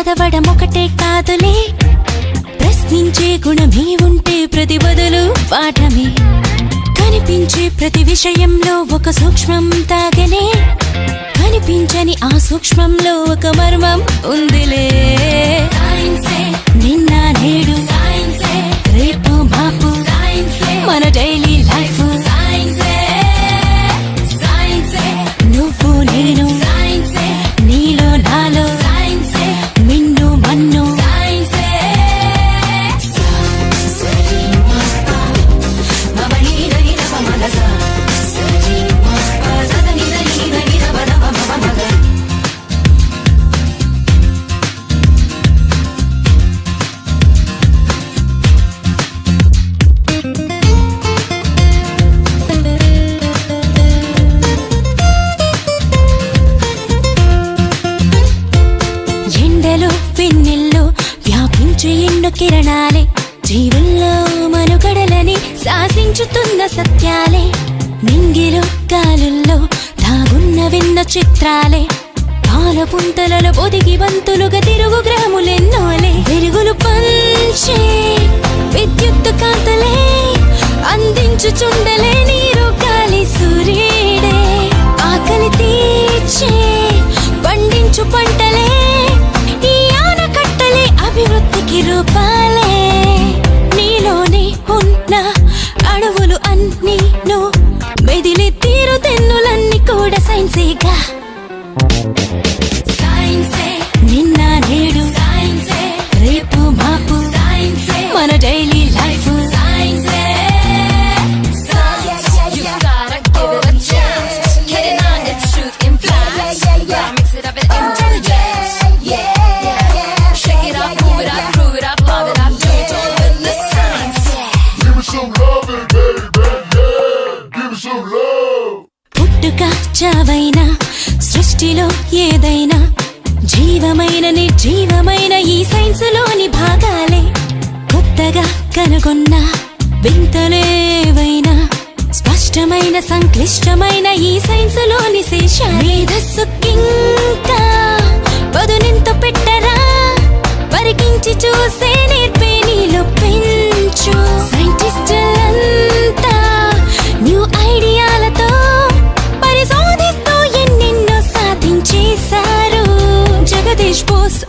చదవడం ఒకటే కాదులే, ప్రశ్నించే గుణమే ఉంటే ప్రతి బదులు పాఠమే. కనిపించే ప్రతి విషయంలో ఒక సూక్ష్మం తాగనే, కనిపించని ఆ సూక్ష్మంలో ఒక మర్మం ఉందిలే. నిన్న నేడు రేపు మాపు మన డైలీ లైఫ్, నువ్వు నేను నీలో నాలో మిన్ను మన్ను. వెన్నెల్లో వ్యాపించే ఎన్నో కిరణాలే, జీవుల్లో మనుగడలని శాసించుతున్న సత్యాలే. నింగిలో గాలుల్లో దాగున్న విన్న చిత్రాలే, పాల పుంతలలో పొదిగి బంతులుగా తిరుగు గ్రాములెన్నోలే. వెలుగులు పంచే విద్యుత్ కాంతులే, అందించుచుండలే నీరు గాలి సూర్యుడే. ఆకలి తీర్చే పండించు పంటలే, అభివృద్ధికి రూపాలే. నీలోనే ఉన్న అడవులు అన్నీ మెదిలి తీరు తెన్నులన్నీ కూడా సైన్సేగా. నిన్న నేడు రేపు మాపు మన డైలీ లైఫ్. పుట్టుక చావైనా సృష్టిలో ఏదైనా, జీవమైన నిర్జీవమైన ఈ సైన్స్ లోని భాగాలే. కొత్తగా కనుగొన్న వింతలేవైనా, స్పష్టమైన సంక్లిష్టమైన ఈ సైన్స్ లోని శేషాలే. మేధస్సుకింకా పదునెంత పెట్టరా, పరికించి చూసే నేర్పే నీలో పెంచు. సైంటిస్టులంతా న్యూ ఐడియాలతో పరిశోధిస్తూ ఎన్నెన్నో సాధించేశారు. జగదీష్ బోస్